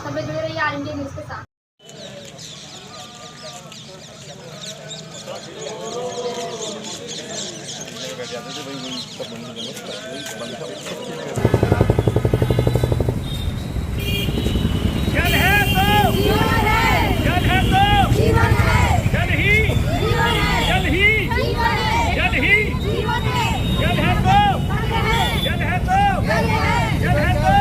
वास्तव में जुड़े रहिए आर इंडिया न्यूज के साथ। जल है तो जीवन है, जल है तो जीवन है, जल ही जीवन है, जल ही जीवन है, जल ही जीवन है, जल है तो जल है तो जल है, जल है तो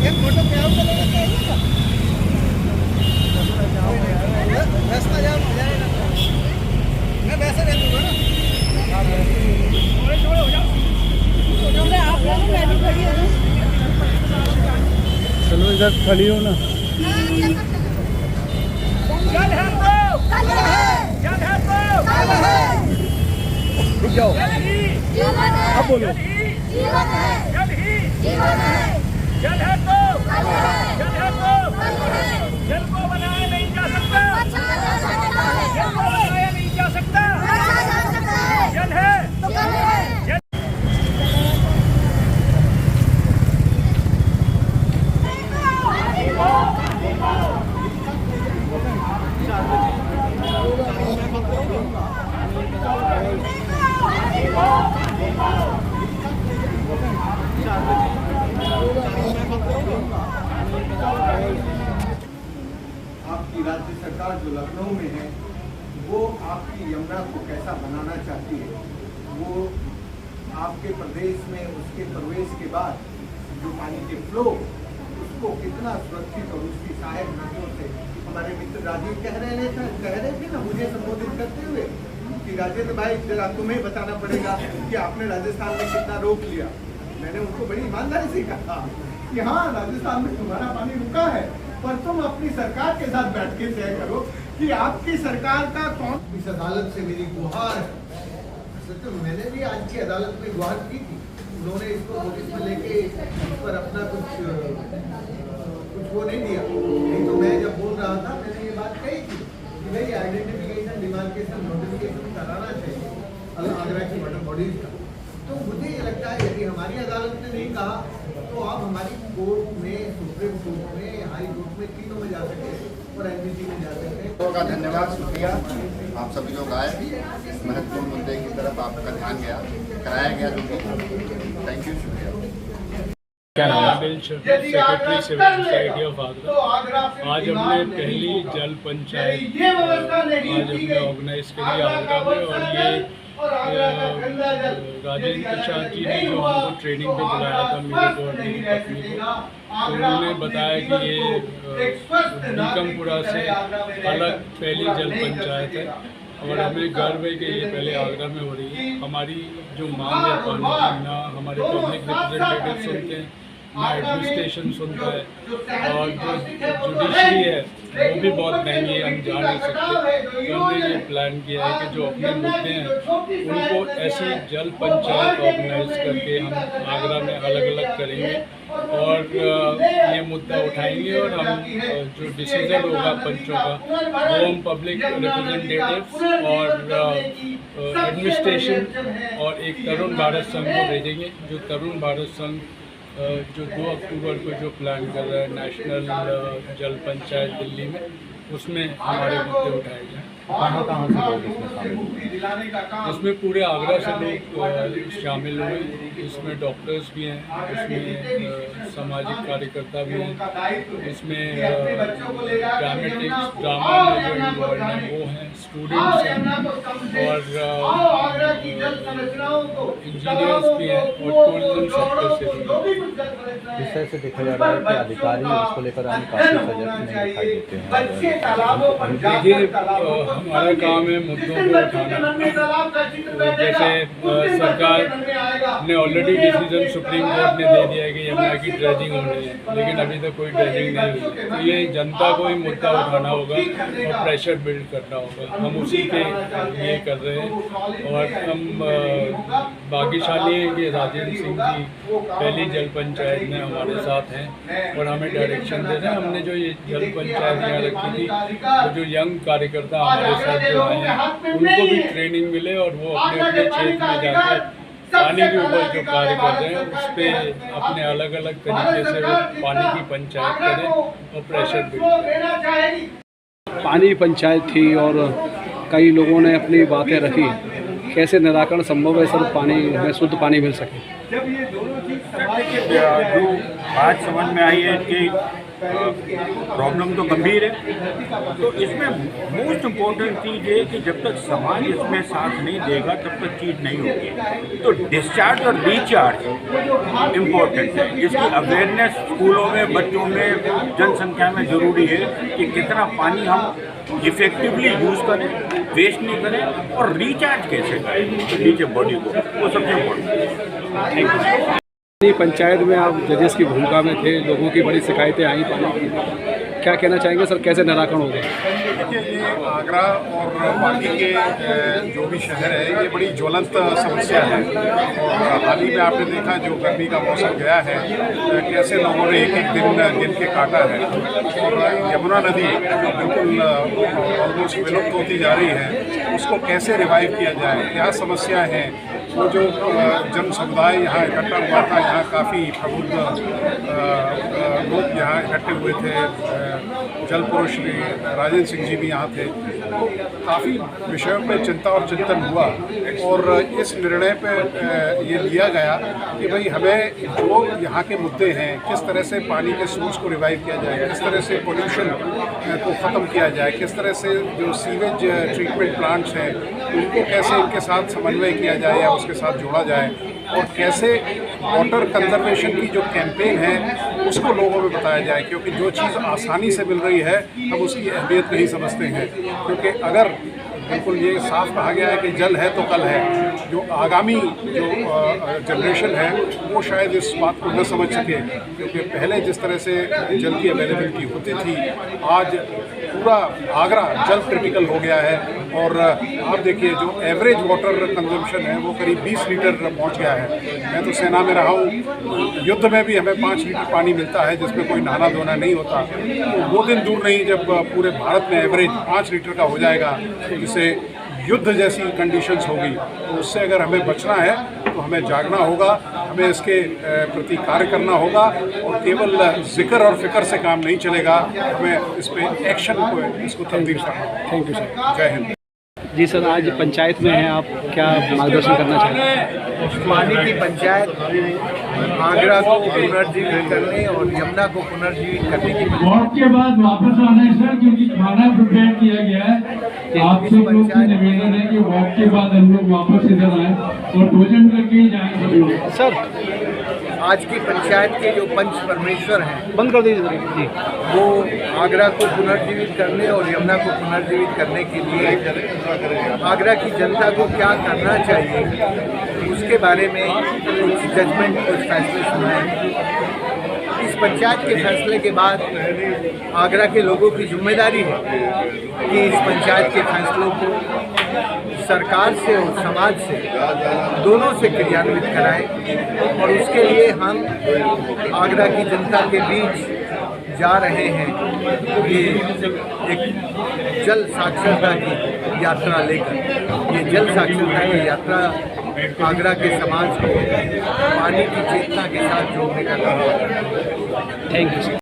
एक फोटो क्या होगा रास्ता जाम हो जाएगा। मैं वैसे रह दूंगा ना, थोड़े हो जाओ आप लोग, मैं भी खड़ी हूँ। चलो इधर खड़ी हो ना। जल है तो जल है, जल है तो जल है, रुक जाओ, जल ही जीवन है, अब बोलो। जल ही जीवन है, जल ही जीवन है, जल है तो जल है, जल है तो जल को बनाया नहीं जा सकता, जल को बनाया नहीं जा सकता, जल है जल आपकी राज्य सरकार जो लखनऊ में है वो आपकी यमुना को कैसा बनाना चाहती है, वो आपके प्रदेश में उसके प्रवेश के बाद जो पानी के फ्लो उसको कितना सुरक्षित और उसकी सहायक नदियों से हमारे मित्र राजीव कह रहे थे ना मुझे संबोधित करते हुए कि राजेंद्र भाई जरा तुम्हें बताना पड़ेगा कि आपने राजस्थान में कितना रोक लिया। मैंने उनको बड़ी ईमानदारी से कहा कि हाँ राजस्थान में तुम्हारा पानी रुका है, पर तुम अपनी सरकार के साथ बैठ के तय करो कि आपकी सरकार का कौन। इस अदालत से मेरी गुहार है, तो मैंने भी आज की अदालत में गुहार की थी, उन्होंने इसको नोटिस में लेके इस पर अपना कुछ वो नहीं दिया। नहीं तो मैं जब बोल रहा था मैंने ये बात कही थी कि भाई आइडेंटिफिकेशन डिमार्केशन नोटिफिकेशन कराना चाहिए आगरा की वाटर बॉडीज का। तो मुझे ये लगता है यदि हमारी अदालत ने नहीं कहा तो आप हमारी कोर्ट में, सुप्रीम कोर्ट में, हाई कोर्ट में, तीनों में जा सकते हैं और एनजीटी में जा सकते हैं। का धन्यवाद, शुक्रिया। आप सभी लोग आए, इस महत्वपूर्ण मुद्दे की तरफ आपका ध्यान गया, कराया गया जो। थैंक यू, शुक्रिया। क्या नाम है? Secretary civil society of Agra. आज हमने पहली जल पंचायत आज हमने ऑर्गेनाइज करी आगरा में, और ये राजेंद्र प्रसाद जी ने जो हमको ट्रेनिंग पे बुलाया था, मेरे को और मेरी पत्नी को, तो उन्होंने बताया कि ये निकमपुरा से अलग पहली जल पंचायत है और हमें गर्व है कि ये पहले आगरा में हो रही है। हमारी जो मांग है पानी की, ना हमारे पब्लिक रिप्रेजेंटेटिव सुनते हैं, ना एडमिनिस्ट्रेशन सुनता है, और जो जुडिशरी है वो भी बहुत महंगी है, हम जा नहीं सकते। तो हमने ये प्लान किया है कि जो अपने मुद्दे हैं उनको ऐसी जल पंचायत ऑर्गेनाइज करके हम आगरा में अलग अलग करेंगे और ये मुद्दा उठाएंगे, और हम जो डिसीजन होगा पंचों का वो हम पब्लिक रिप्रेजेंटेटिव्स और एडमिनिस्ट्रेशन और एक तरुण भारत संघ को भेजेंगे। जो तरुण भारत संघ जो 2 अक्टूबर को जो प्लान कर रहा है नेशनल जल पंचायत दिल्ली में, उसमें हमारे मुद्दे उठाए जाएँ। कहाँ से लोग इसमें शामिल? इसमें पूरे आगरा से लोग शामिल हुए, इसमें डॉक्टर्स भी हैं, इसमें सामाजिक कार्यकर्ता भी हैं, इसमें ड्रामेटिक्स ड्रामा में जो इन्वॉल्व हैं वो हैं, स्टूडेंट्स हैं, और इंजीनियर्स भी हैं, और टूरिज्म सेक्टर से भी। जिस तरह से देखा जा रहा है कि अधिकारी इसको लेकर हमें काफ़ी सजग नहीं दिखाई देते हैं। देखिए हमारा काम है मुद्दों को उठाना। जैसे सरकार ने ऑलरेडी डिसीजन सुप्रीम कोर्ट ने दे दिया है कि यमुना की ड्रेजिंग होनी है, लेकिन अभी तक कोई ड्रेजिंग नहीं हुई। तो ये जनता को ही मुद्दा उठाना होगा और प्रेशर बिल्ड करना होगा। हम उसी के लिए कर रहे हैं, और हम भाग्यशाली हैं कि राजेंद्र सिंह जी पहली जल पंचायत में हमारे साथ हैं और हमें डायरेक्शन दे रहे हैं। हमने जो ये जल पंचायत यहाँ रखी थी, वो जो यंग कार्यकर्ता हमारे साथ जो आए हैं उनको भी ट्रेनिंग मिले और वो अपने अपने क्षेत्र में जाकर पानी के ऊपर जो कार्य कर रहे हैं उस पर अपने अलग अलग तरीके से वो पानी की पंचायत करें और प्रेशर बिल्ड करें। पानी पंचायत थी और कई लोगों ने अपनी बातें रखी, कैसे निराकरण संभव है सर, पानी में शुद्ध पानी मिल सके? जो बात समझ में आई है कि प्रॉब्लम तो गंभीर है, तो इसमें मोस्ट इम्पोर्टेंट चीज़ ये कि जब तक समाज इसमें साथ नहीं देगा तब तक चीज़ नहीं होगी। तो डिस्चार्ज और रिचार्ज इम्पोर्टेंट है, इसकी अवेयरनेस स्कूलों में, बच्चों में, जनसंख्या में ज़रूरी है कि कितना पानी हम इफेक्टिवली यूज़ करें, वेस्ट नहीं करें और रिचार्ज कैसे करें नीचे बॉडी को, वो सबसे इम्पोर्टेंट है। पंचायत में आप जजेस की भूमिका में थे, लोगों की बड़ी शिकायतें आई पानी की, क्या कहना चाहेंगे सर, कैसे निराकरण होगा? देखिए, ये आगरा और बाकी के जो भी शहर है ये बड़ी ज्वलंत समस्या है और हाल ही में आपने देखा जो गर्मी का मौसम गया है, कैसे लोगों ने एक एक दिन गिन के काटा है और यमुना नदी बिल्कुल ऑलमोस्ट विलुप्त होती जा रही है, उसको कैसे रिवाइव किया जाए, क्या समस्याएं हैं। वो जो जन समुदाय यहाँ इकट्ठा हुआ था, यहाँ काफ़ी प्रबुद्ध लोग यहाँ इकट्ठे हुए थे, जल पुरुष भी राजेंद्र सिंह जी भी यहाँ थे, तो काफ़ी विषयों पे चिंता और चिंतन हुआ और इस निर्णय पे ये लिया गया कि भाई हमें जो यहाँ के मुद्दे हैं, किस तरह से पानी के सोर्स को रिवाइव किया जाए, किस तरह से पोल्यूशन को ख़त्म किया जाए, किस तरह से जो सीवेज ट्रीटमेंट प्लांट्स हैं उनको कैसे इनके साथ समन्वय किया जाए या उसके साथ जोड़ा जाए और कैसे वाटर कंजर्वेशन की जो कैंपेन है उसको लोगों में बताया जाए, क्योंकि जो चीज़ आसानी से मिल रही है हम उसकी अहमियत नहीं समझते हैं। क्योंकि अगर बिल्कुल ये साफ कहा गया है कि जल है तो कल है, जो आगामी जो जनरेशन है वो शायद इस बात को न समझ सके, क्योंकि पहले जिस तरह से जल की अवेलेबिलिटी होती थी, आज पूरा आगरा जल क्रिटिकल हो गया है और आप देखिए जो एवरेज वाटर कंजम्पशन है वो करीब 20 लीटर पहुंच गया है। मैं तो सेना में रहा हूँ, युद्ध में भी हमें 5 लीटर पानी मिलता है जिसमें कोई नहाना धोना नहीं होता, तो वो दिन दूर नहीं जब पूरे भारत में एवरेज 5 लीटर का हो जाएगा, जिससे युद्ध जैसी कंडीशंस होगी। तो उससे अगर हमें बचना है तो हमें जागना होगा, हमें इसके प्रति कार्य करना होगा और केवल जिक्र और फिक्र से काम नहीं चलेगा, हमें इस पर एक्शन को इसको तब्दील करना होगा। Thank you sir. जय हिंद। जी सर, आज पंचायत में हैं आप, क्या मार्गदर्शन करना चाहेंगे? पानी की पंचायत आगरा को पुनर्जीवित करने और यमुना को पुनर्जीवित करने की वोट के बाद वापस आना है सर, क्योंकि खाना प्रिपेयर किया गया है। आप सब लोग से निवेदन है कि वोट के बाद हम लोग वापस इधर आए और भोजन करके ही जाएं सभी लोग। सर आज की पंचायत के जो पंच परमेश्वर हैं, बंद कर दीजिए जी, वो आगरा को पुनर्जीवित करने और यमुना को पुनर्जीवित करने के लिए आगरा की जनता को क्या करना चाहिए उसके बारे में कुछ जजमेंट, कुछ फैसले सुनाए। इस पंचायत के फैसले के बाद आगरा के लोगों की जिम्मेदारी है कि इस पंचायत के फैसलों को सरकार से और समाज से दोनों से क्रियान्वित कराएं और उसके लिए हम आगरा की जनता के बीच जा रहे हैं। ये एक जल साक्षरता की यात्रा लेकर, ये जल साक्षरता की यात्रा आगरा के समाज को पानी की चेतना के साथ जोड़ने का काम है। Thank you sir.